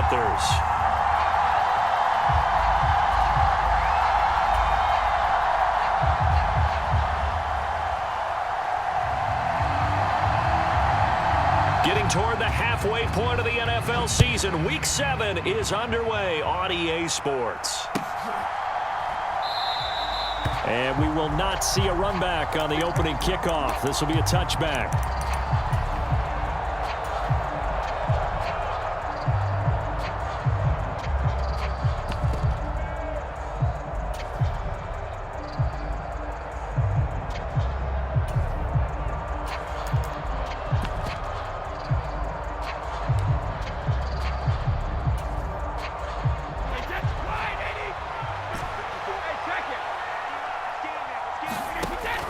Panthers. Getting toward the halfway point of the NFL season, Week 7 is underway on EA Sports. And we will not see a run back on the opening kickoff. This will be a touchback.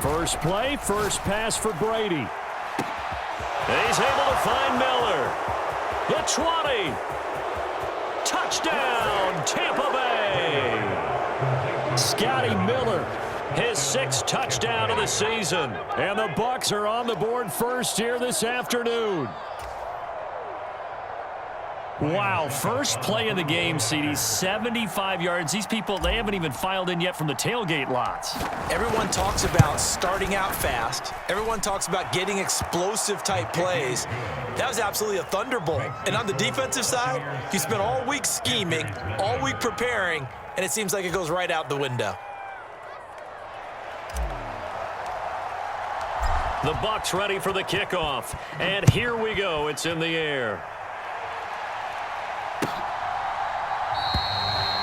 First play, first pass for Brady. He's able to find Miller. The 20. Touchdown, Tampa Bay. Scotty Miller, his 6th touchdown of the season. And the Bucs are on the board first here this afternoon. Wow, first play of the game, CD, 75 yards. These people, they haven't even filed in yet from the tailgate lots. Everyone talks about starting out fast. Everyone talks about getting explosive type plays. That was absolutely a thunderbolt. And on the defensive side, you spent all week scheming, all week preparing, and it seems like it goes right out the window. The Bucs ready for the kickoff. And here we go. It's in the air.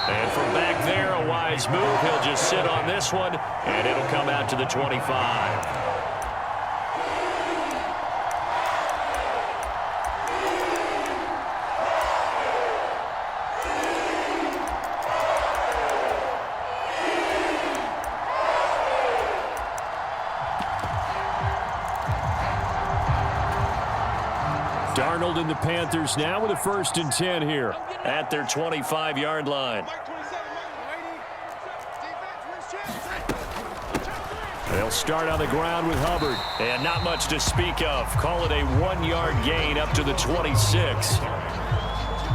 And from back there, a wise move. He'll just sit on this one, and it'll come out to the 25. Darnold and the Panthers now with a 1st and 10 here at their 25-yard line. They'll start on the ground with Hubbard. And not much to speak of. Call it a 1-yard gain up to the 26.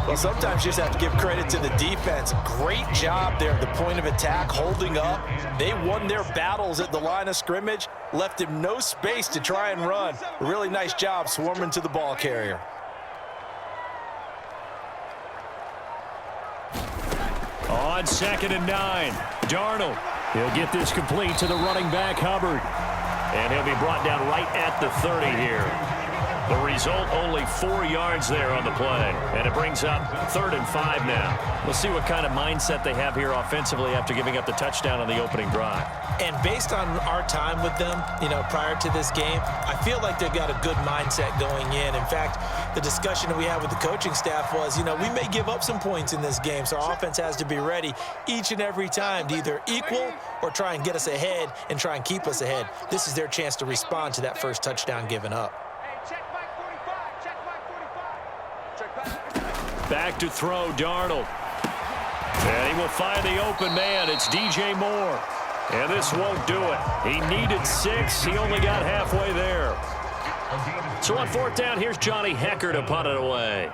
Well, sometimes you just have to give credit to the defense. Great job there at the point of attack, holding up. They won their battles at the line of scrimmage, left him no space to try and run. A really nice job swarming to the ball carrier. On 2nd and 9, Darnold. He'll get this complete to the running back, Hubbard. And he'll be brought down right at the 30 here. The result, only 4 yards there on the play. And it brings up 3rd and 5 now. We'll see what kind of mindset they have here offensively after giving up the touchdown on the opening drive. And based on our time with them, prior to this game, I feel like they've got a good mindset going in. In fact, the discussion that we had with the coaching staff was, we may give up some points in this game, so our offense has to be ready each and every time to either equal or try and get us ahead and try and keep us ahead. This is their chance to respond to that first touchdown given up. Back to throw, Darnold. And he will find the open man. It's DJ Moore. And this won't do it. He needed 6. He only got halfway there. So on 4th down, here's Johnny Hecker to punt it away.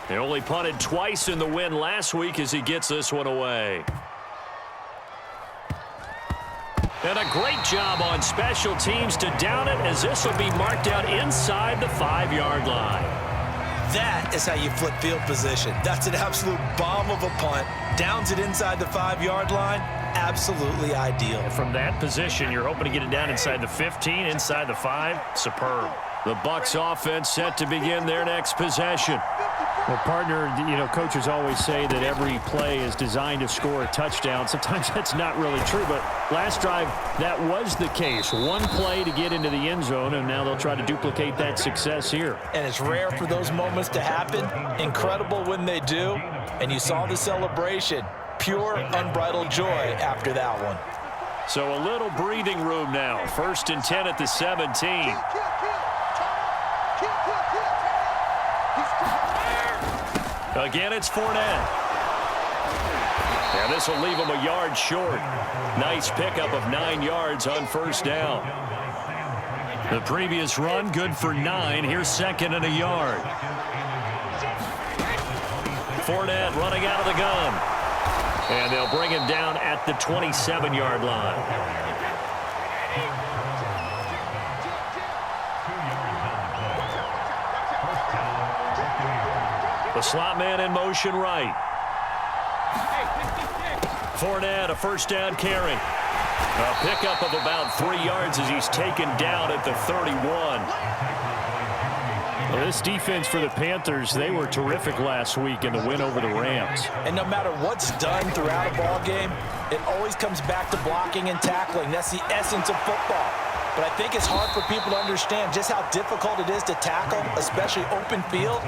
They only punted twice in the win last week as he gets this one away. And a great job on special teams to down it, as this will be marked out inside the 5-yard line. That is how you flip field position. That's an absolute bomb of a punt. Downs it inside the 5-yard line. Absolutely ideal. And from that position, you're hoping to get it down inside the 15, inside the 5. Superb. The Bucs offense set to begin their next possession. Well, partner, coaches always say that every play is designed to score a touchdown. Sometimes that's not really true, but last drive, that was the case. One play to get into the end zone, and now they'll try to duplicate that success here. And it's rare for those moments to happen. Incredible when they do. And you saw the celebration. Pure, unbridled joy after that one. So a little breathing room now. 1st and 10 at the 17. Again, it's Fournette. And this will leave him a yard short. Nice pickup of 9 yards on 1st down. The previous run, good for 9. Here's 2nd and a yard. Fournette running out of the gun. And they'll bring him down at the 27-yard line. The slot man in motion right. Fournette, a first down carry. A pickup of about 3 yards as he's taken down at the 31. Well, this defense for the Panthers, they were terrific last week in the win over the Rams. And no matter what's done throughout a ball game, it always comes back to blocking and tackling. That's the essence of football. But I think it's hard for people to understand just how difficult it is to tackle, especially open field.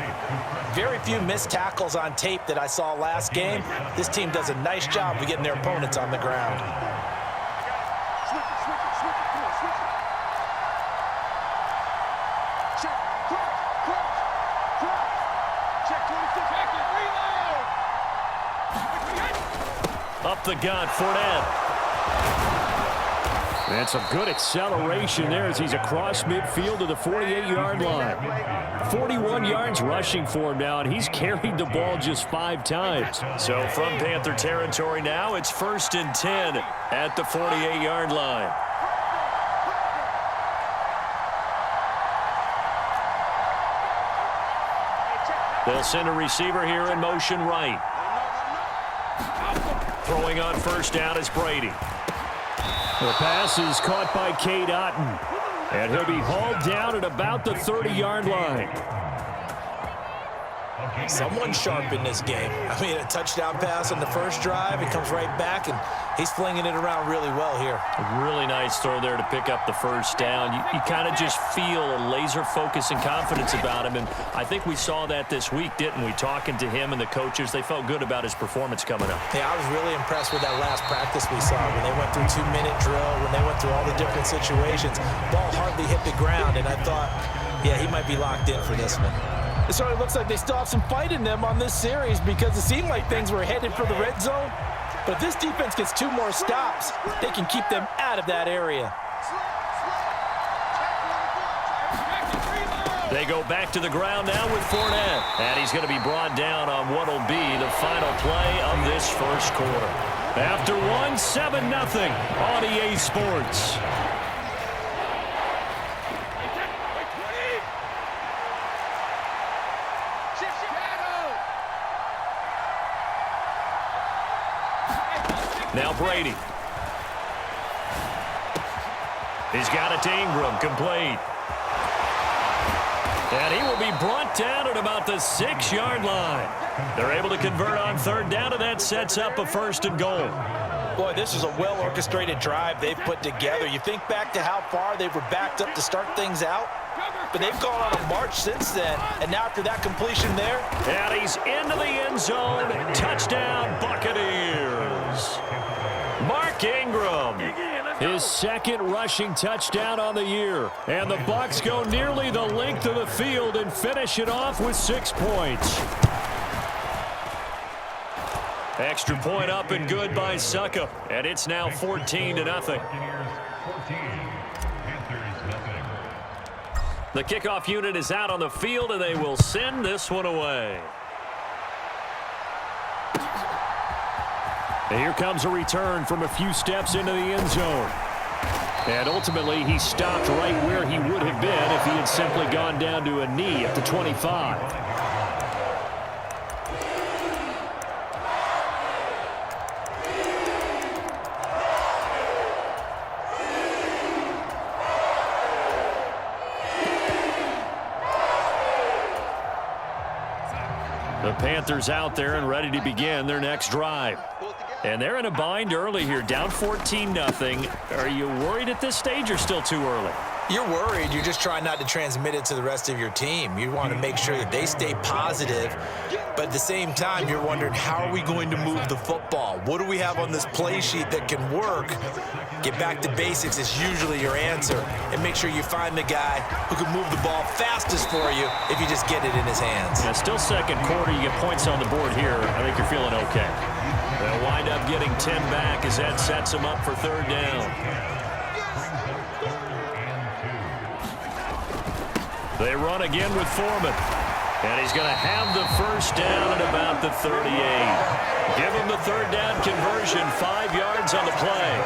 Very few missed tackles on tape that I saw last game. This team does a nice job of getting their opponents on the ground. Up the gut, Fournette. And some good acceleration there as he's across midfield to the 48-yard line. 41 yards rushing for him now, and he's carried the ball just 5 times. So from Panther territory now, it's 1st and 10 at the 48-yard line. They'll send a receiver here in motion right. Throwing on first down is Brady. The pass is caught by Cade Otton, and he'll be hauled down at about the 30-yard line. Someone sharp in this game. I mean, a touchdown pass on the first drive. It comes right back, and he's flinging it around really well here. A really nice throw there to pick up the first down. You kind of just feel a laser focus and confidence about him, and I think we saw that this week, didn't we? Talking to him and the coaches, they felt good about his performance coming up. Yeah, I was really impressed with that last practice we saw when they went through 2-minute drill, when they went through all the different situations. Ball hardly hit the ground, and I thought, yeah, he might be locked in for this one. It certainly looks like they still have some fight in them on this series because it seemed like things were headed for the red zone. But if this defense gets 2 more stops, they can keep them out of that area. They go back to the ground now with Fournette. And he's going to be brought down on what will be the final play of this first quarter. After one, 7-0 on EA Sports. Now Brady. He's got it to Ingram, complete. And he will be brought down at about the 6-yard line. They're able to convert on 3rd down, and that sets up a 1st and goal. Boy, this is a well-orchestrated drive they've put together. You think back to how far they were backed up to start things out, but they've gone on a march since then, and now after that completion there. And he's into the end zone. Touchdown, Buccaneers. Mark Ingram. His 2nd rushing touchdown on the year. And the Bucs go nearly the length of the field and finish it off with 6 points. Extra point up and good by Suckup. And it's now 14-0. The kickoff unit is out on the field, and they will send this one away. And here comes a return from a few steps into the end zone. And ultimately, he stopped right where he would have been if he had simply gone down to a knee at the 25. The Panthers out there and ready to begin their next drive. And they're in a bind early here, down 14-0. Are you worried at this stage or still too early? You're worried. You're just trying not to transmit it to the rest of your team. You want to make sure that they stay positive, but at the same time, you're wondering, how are we going to move the football? What do we have on this play sheet that can work? Get back to basics is usually your answer, and make sure you find the guy who can move the ball fastest for you if you just get it in his hands. Yeah, still 2nd quarter. You get points on the board here. I think you're feeling okay. They'll wind up getting 10 back as that sets them up for 3rd down. They run again with Foreman. And he's going to have the first down at about the 38. Give him the third down conversion, 5 yards on the play.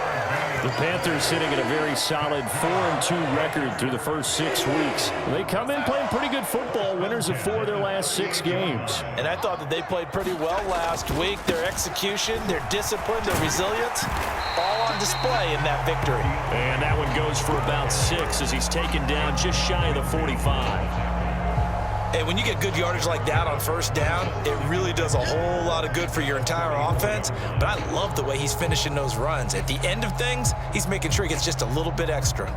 The Panthers sitting at a very solid 4-2 record through the first 6 weeks. They come in playing pretty good football, winners of 4 of their last 6 games. And I thought that they played pretty well last week. Their execution, their discipline, their resilience, all on display in that victory. And that one goes for about 6 as he's taken down just shy of the 45. Hey, when you get good yardage like that on first down, it really does a whole lot of good for your entire offense. But I love the way he's finishing those runs. At the end of things, he's making sure he gets just a little bit extra.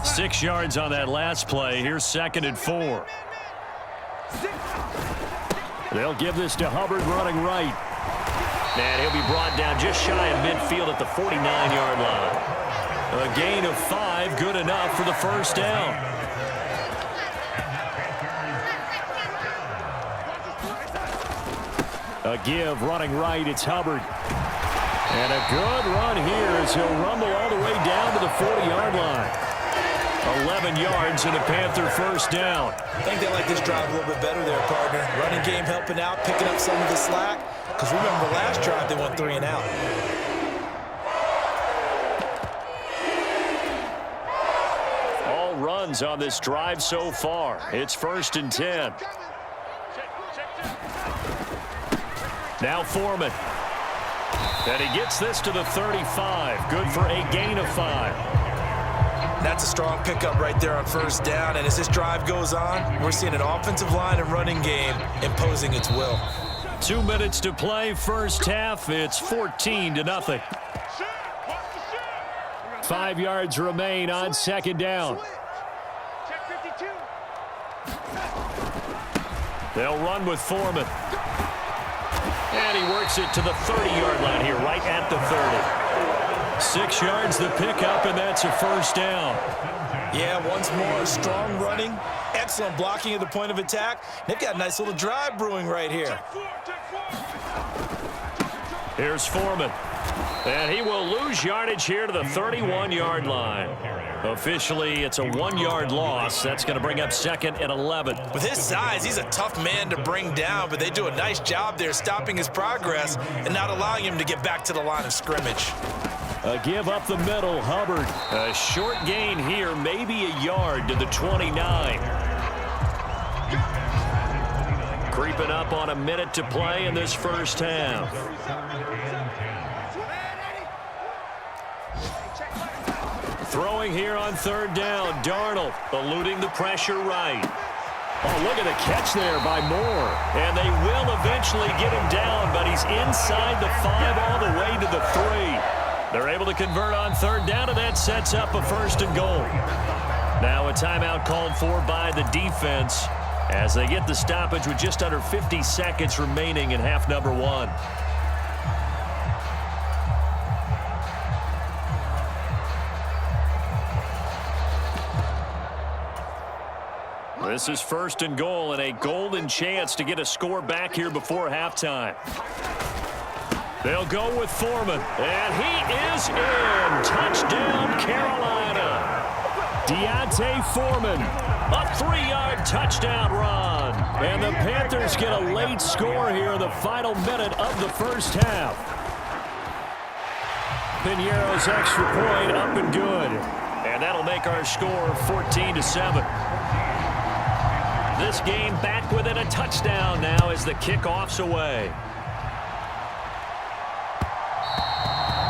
6 yards on that last play. Here's 2nd and 4. They'll give this to Hubbard running right. And he'll be brought down just shy of midfield at the 49-yard line. A gain of 5, good enough for the first down. A give running right, it's Hubbard. And a good run here as he'll rumble all the way down to the 40-yard line. 11 yards and a Panther first down. I think they like this drive a little bit better there, partner. Running game helping out, picking up some of the slack. Because remember, last drive they went 3 and out. All runs on this drive so far. It's 1st and 10. Now Foreman. And he gets this to the 35. Good for a gain of 5. That's a strong pickup right there on first down. And as this drive goes on, we're seeing an offensive line and running game imposing its will. 2 minutes to play, first half. It's 14-0. 5 yards remain on 2nd down. They'll run with Foreman. And he works it to the 30-yard line here, right at the 30. 6 yards the pickup, and that's a first down. Yeah, once more, strong running, excellent blocking at the point of attack. They've got a nice little drive brewing right here. Here's Foreman. And he will lose yardage here to the 31-yard line. Officially, it's a 1-yard loss. That's going to bring up 2nd and 11. With his size, he's a tough man to bring down, but they do a nice job there stopping his progress and not allowing him to get back to the line of scrimmage. A give up the middle, Hubbard. A short gain here, maybe a yard to the 29. Creeping up on a minute to play in this first half. Throwing here on 3rd down, Darnold eluding the pressure right. Oh, look at the catch there by Moore. And they will eventually get him down, but he's inside the 5 all the way to the 3. They're able to convert on 3rd down, and that sets up a 1st and goal. Now a timeout called for by the defense as they get the stoppage with just under 50 seconds remaining in half number 1. This is 1st and goal and a golden chance to get a score back here before halftime. They'll go with Foreman, and he is in. Touchdown, Carolina. Deontay Foreman. A 3-yard touchdown run. And the Panthers get a late score here in the final minute of the first half. Piñeiro's extra point up and good. And that'll make our score 14-7. This game back within a touchdown now as the kickoff's away.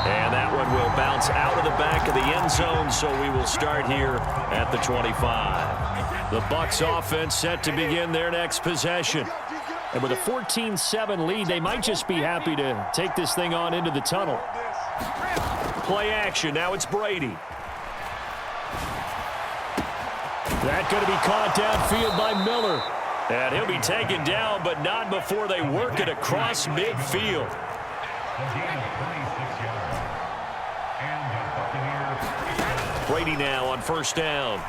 And that one will bounce out of the back of the end zone, so we will start here at the 25. The Bucs offense set to begin their next possession. And with a 14-7 lead, they might just be happy to take this thing on into the tunnel. Play action. Now it's Brady. That's going to be caught downfield by Miller. And he'll be taken down, but not before they work it across midfield. Brady now on 1st down.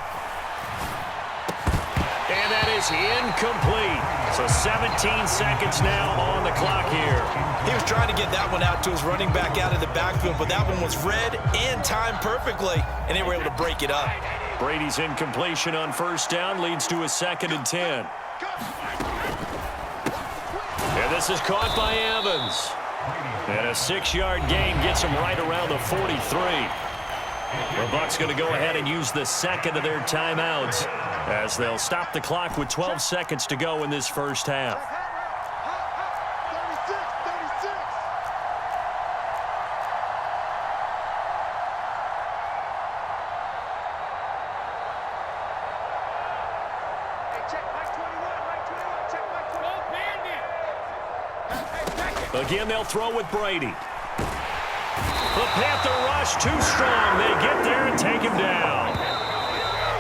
And that is incomplete. So 17 seconds now on the clock here. He was trying to get that one out to his running back out of the backfield, but that one was read and timed perfectly, and they were able to break it up. Brady's incompletion on first down leads to a 2nd and 10. And this is caught by Evans. And a 6-yard gain gets him right around the 43. The Bucs going to go ahead and use the second of their timeouts as they'll stop the clock with 12 seconds to go in this first half. Again, they'll throw with Brady. The Panther rush too strong. They get there and take him down.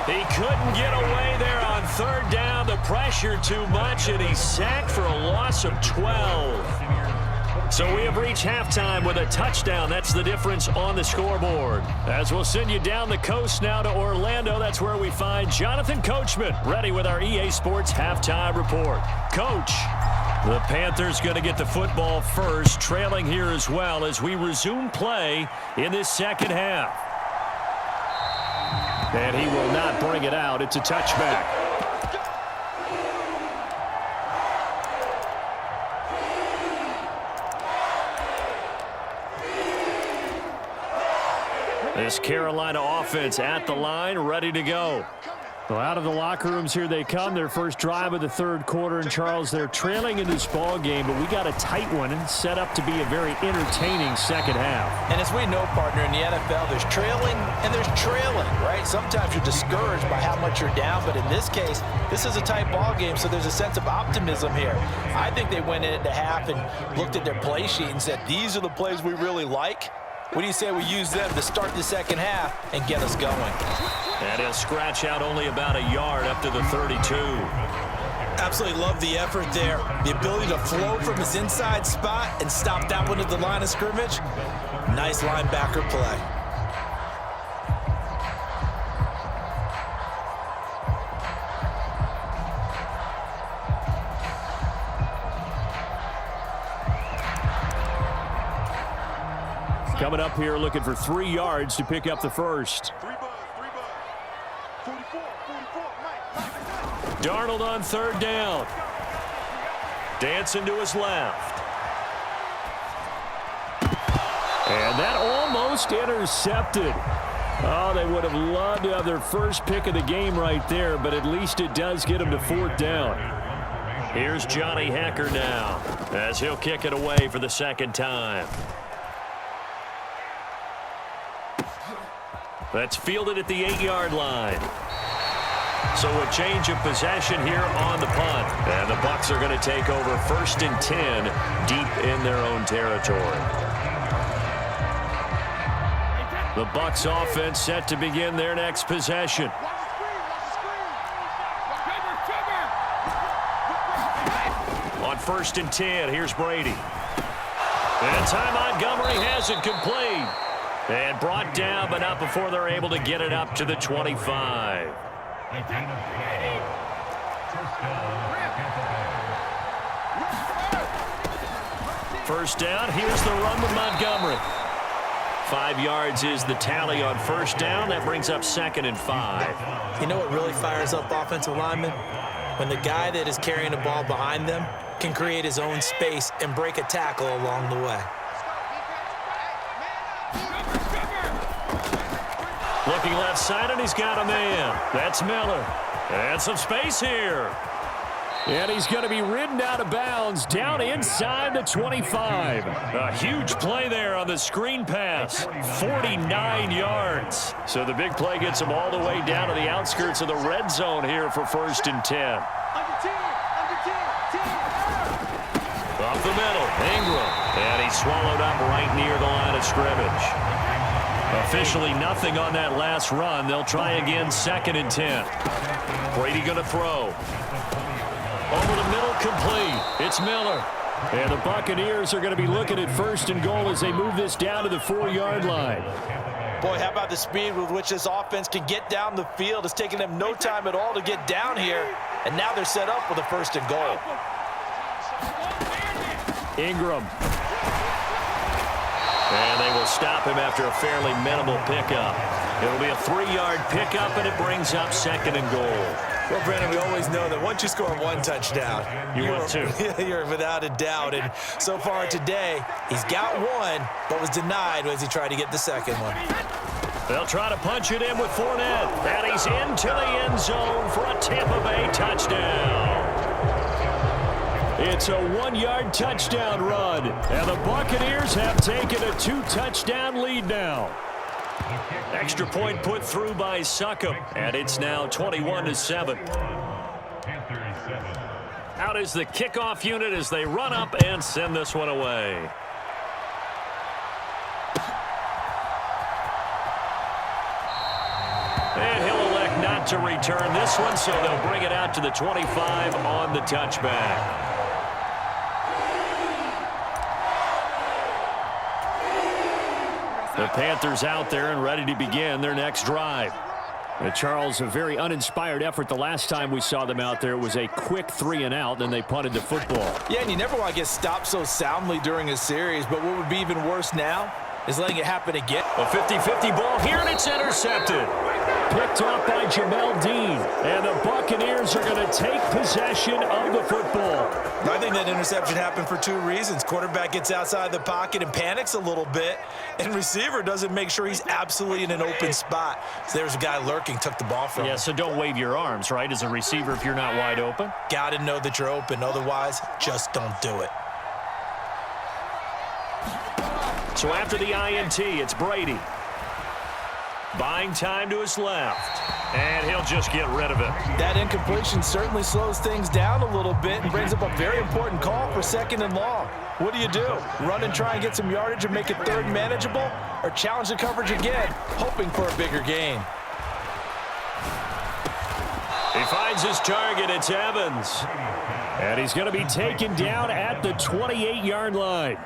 He couldn't get away there on 3rd down. The pressure too much, and he's sacked for a loss of 12. So we have reached halftime with a touchdown. That's the difference on the scoreboard. As we'll send you down the coast now to Orlando, that's where we find Jonathan Coachman ready with our EA Sports halftime report. Coach, the Panthers going to get the football first, trailing here as well as we resume play in this second half. And he will not bring it out. It's a touchback. This Carolina offense at the line, ready to go. Well, out of the locker rooms, here they come. Their first drive of the 3rd quarter. And, Charles, they're trailing in this ball game, but we got a tight one and set up to be a very entertaining second half. And as we know, partner, in the NFL, there's trailing and there's trailing, right? Sometimes you're discouraged by how much you're down, but in this case, this is a tight ball game, so there's a sense of optimism here. I think they went into half and looked at their play sheet and said, these are the plays we really like. What do you say we use them to start the second half and get us going? And he'll scratch out only about a yard up to the 32. Absolutely love the effort there. The ability to flow from his inside spot and stop that one at the line of scrimmage. Nice linebacker play. Coming up here looking for 3 yards to pick up the first. Darnold on 3rd down. Dancing to his left. And that almost intercepted. Oh, they would have loved to have their first pick of the game right there, but at least it does get them to 4th down. Here's Johnny Hekker now as he'll kick it away for the 2nd time. That's fielded at the 8-yard line. So a change of possession here on the punt. And the Bucs are going to take over 1st and 10 deep in their own territory. The Bucs offense set to begin their next possession. On 1st and 10, here's Brady. And Ty Montgomery has it complete. And brought down, but not before they're able to get it up to the 25. First down, here's the run with Montgomery. 5 yards is the tally on first down. That brings up 2nd and 5. You know what really fires up offensive linemen? When the guy that is carrying the ball behind them can create his own space and break a tackle along the way. Looking left side, and he's got a man. That's Miller. And some space here. And he's going to be ridden out of bounds down inside the 25. A huge play there on the screen pass. 49 yards. So the big play gets him all the way down to the outskirts of the red zone here for 1st and 10. Up the middle, Ingram. And he's swallowed up right near the line of scrimmage. Officially nothing on that last run. They'll try again, 2nd and 10. Brady going to throw. Over the middle, complete. It's Miller. And the Buccaneers are going to be looking at 1st and goal as they move this down to the 4-yard line. Boy, how about the speed with which this offense can get down the field? It's taking them no time at all to get down here. And now they're set up with a 1st and goal. And they will stop him after a fairly minimal pickup. It'll be a 3-yard pickup, and it brings up 2nd and goal. Well, Brandon, we always know that once you score 1 touchdown, you're 2. You're without a doubt. And so far today, he's got 1, but was denied as he tried to get the 2nd one. They'll try to punch it in with Fournette. And he's into the end zone for a Tampa Bay touchdown. It's a 1-yard touchdown run. And the Buccaneers have taken a 2-touchdown lead now. Extra point put through by Succop, and it's now 21-7. Out is the kickoff unit as they run up and send this one away. And he'll elect not to return this one, so they'll bring it out to the 25 on the touchback. The Panthers out there and ready to begin their next drive. Charles, a very uninspired effort the last time we saw them out there. It was a quick 3-and-out, then they punted the football. Yeah, and you never want to get stopped so soundly during a series, but what would be even worse now is letting it happen again. A 50-50 ball here, and it's intercepted. Picked up by Jamel Dean, and the Buccaneers are going to take possession of the football. I think that interception happened for 2 reasons. Quarterback gets outside the pocket and panics a little bit, and receiver doesn't make sure he's absolutely in an open spot. So there's a guy lurking, took the ball from him. Yeah, so don't wave your arms, right, as a receiver if you're not wide open. Got to know that you're open. Otherwise, just don't do it. So after the INT, it's Brady. Buying time to his left. And he'll just get rid of it. That incompletion certainly slows things down a little bit and brings up a very important call for 2nd and long. What do you do? Run and try and get some yardage and make it 3rd manageable? Or challenge the coverage again, hoping for a bigger gain? He finds his target. It's Evans. And he's going to be taken down at the 28-yard line.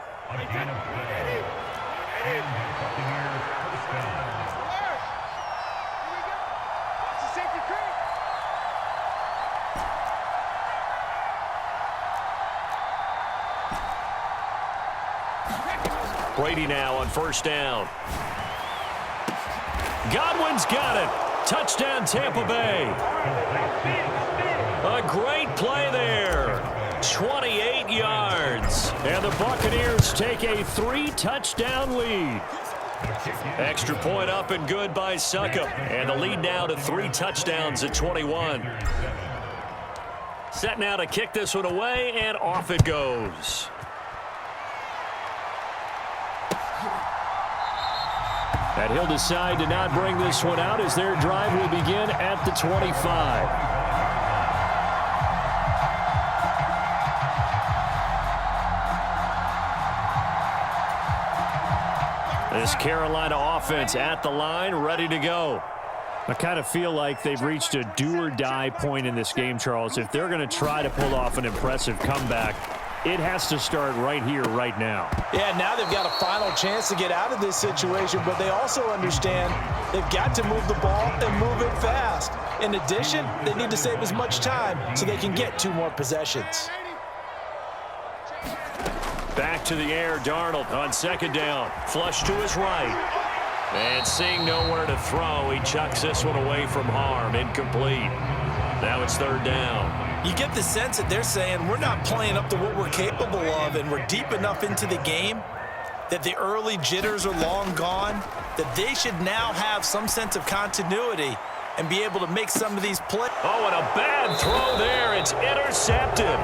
Brady now on 1st down. Godwin's got it. Touchdown, Tampa Bay. A great play there. 28 yards. And the Buccaneers take a 3-touchdown lead. Extra point up and good by Succop. And the lead now to 3 touchdowns at 21. Set now to kick this one away, and off it goes. And he'll decide to not bring this one out as their drive will begin at the 25. This Carolina offense at the line, ready to go. I kind of feel like they've reached a do-or-die point in this game, Charles. If they're going to try to pull off an impressive comeback, it has to start right here, right now. Yeah, now they've got a final chance to get out of this situation, but they also understand they've got to move the ball and move it fast. In addition, they need to save as much time so they can get 2 more possessions. Back to the air, Darnold on 2nd down. Flush to his right. And seeing nowhere to throw, he chucks this one away from harm. Incomplete. Now it's 3rd down. You get the sense that they're saying we're not playing up to what we're capable of, and we're deep enough into the game that the early jitters are long gone, that they should now have some sense of continuity and be able to make some of these plays. Oh, and a bad throw there. It's intercepted.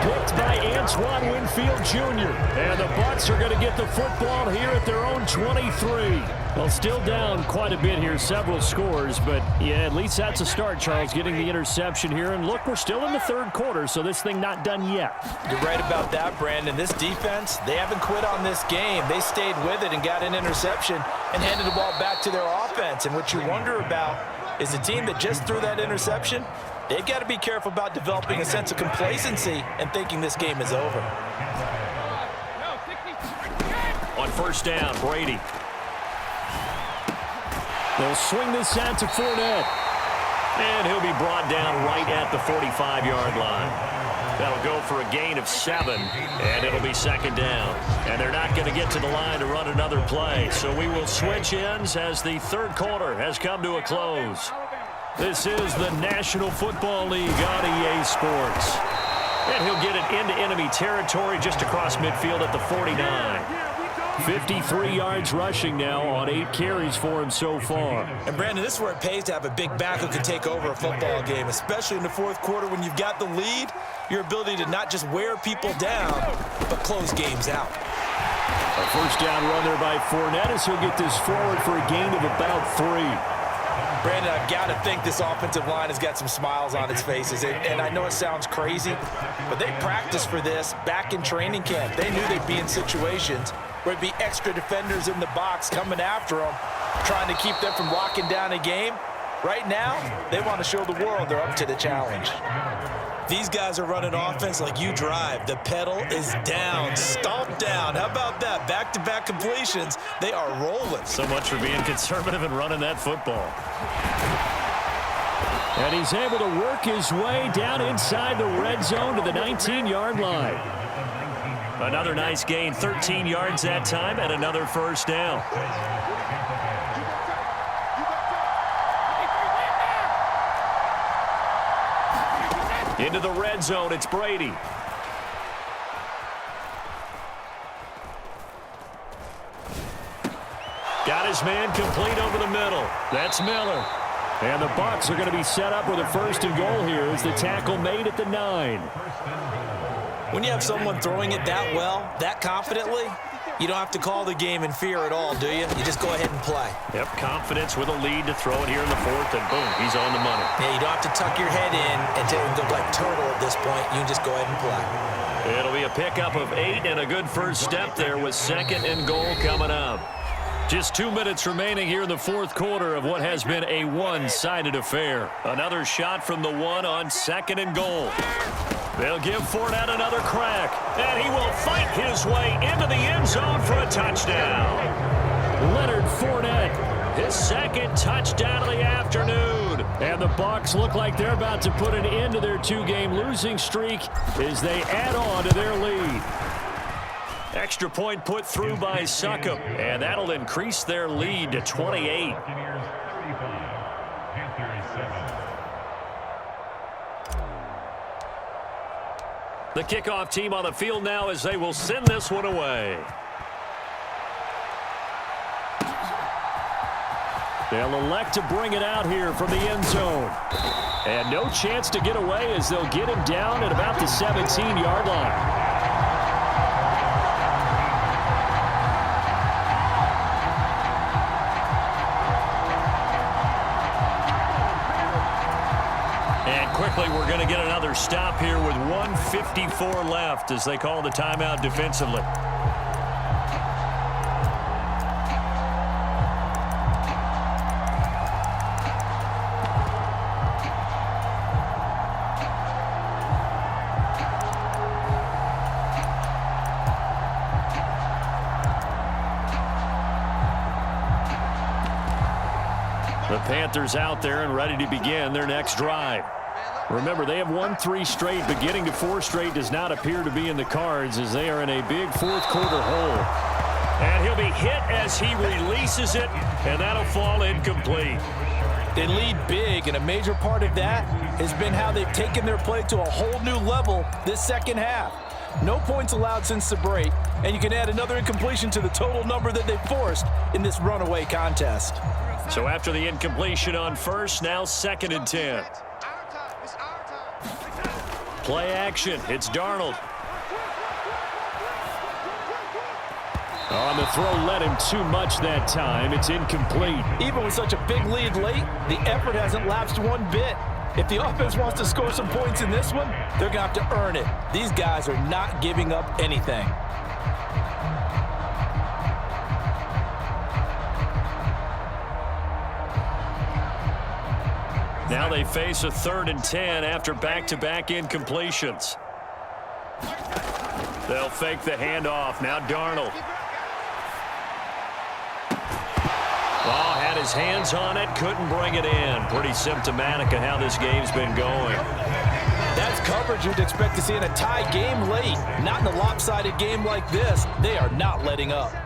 Picked by Antoine Winfield Jr. And the Bucs are going to get the football here at their own 23. Well, still down quite a bit here, several scores, but yeah, at least that's a start, Charles, getting the interception here. And look, we're still in the 3rd quarter, so this thing not done yet. You're right about that, Brandon. This defense, they haven't quit on this game. They stayed with it and got an interception and handed the ball back to their offense. And what you wonder about is a team that just threw that interception, they've got to be careful about developing a sense of complacency and thinking this game is over. On 1st down, Brady. They'll swing this out to Fournette. And he'll be brought down right at the 45-yard line. That'll go for a gain of 7, and it'll be second down. And they're not going to get to the line to run another play, so we will switch ends as the third quarter has come to a close. This is the National Football League on EA Sports. And he'll get it into enemy territory just across midfield at the 49. 53 yards rushing now on 8 carries for him so far. And, Brandon, this is where it pays to have a big back who can take over a football game, especially in the fourth quarter when you've got the lead. Your ability to not just wear people down, but close games out. A first down run there by Fournette as he'll get this forward for a gain of about 3. Brandon, I've got to think this offensive line has got some smiles on its faces. And I know it sounds crazy, but they practiced for this back in training camp. They knew they'd be in situations where it'd be extra defenders in the box coming after them, trying to keep them from locking down a game. Right now, they want to show the world they're up to the challenge. These guys are running offense like you drive. The pedal is down, stomped down. How about that? Back-to-back completions. They are rolling. So much for being conservative and running that football. And he's able to work his way down inside the red zone to the 19-yard line. Another nice gain, 13 yards that time, and another first down. Into the red zone, it's Brady. Got his man complete over the middle. That's Miller. And the Bucs are going to be set up with a first and goal here as the tackle made at the 9. When you have someone throwing it that well, that confidently, you don't have to call the game in fear at all, do you? You just go ahead and play. Yep, confidence with a lead to throw it here in the fourth, and boom, he's on the money. Yeah, you don't have to tuck your head in and go like turtle at this point. You can just go ahead and play. It'll be a pickup of 8 and a good first step there with second and goal coming up. Just 2 minutes remaining here in the fourth quarter of what has been a one-sided affair. Another shot from the 1 on second and goal. They'll give Fournette another crack, and he will fight his way into the end zone for a touchdown. Leonard Fournette, his second touchdown of the afternoon. And the Bucs look like they're about to put an end to their 2-game losing streak as they add on to their lead. Extra point put through by Succop, and that'll increase their lead to 28. The kickoff team on the field now as they will send this one away. They'll elect to bring it out here from the end zone. And no chance to get away as they'll get him down at about the 17-yard line. Quickly, we're going to get another stop here with 1:54 left as they call the timeout defensively. The Panthers out there and ready to begin their next drive. Remember, they have won 3 straight, but getting to 4 straight does not appear to be in the cards as they are in a big fourth quarter hole. And he'll be hit as he releases it, and that'll fall incomplete. They lead big, and a major part of that has been how they've taken their play to a whole new level this second half. No points allowed since the break, and you can add another incompletion to the total number that they forced in this runaway contest. So after the incompletion on first, now second and 10. Play action. It's Darnold. On the throw, led him too much that time. It's incomplete. Even with such a big lead late, the effort hasn't lapsed one bit. If the offense wants to score some points in this one, they're going to have to earn it. These guys are not giving up anything. Now they face a 3rd and 10 after back-to-back incompletions. They'll fake the handoff. Now Darnold. Oh, had his hands on it, couldn't bring it in. Pretty symptomatic of how this game's been going. That's coverage you'd expect to see in a tie game late. Not in a lopsided game like this. They are not letting up.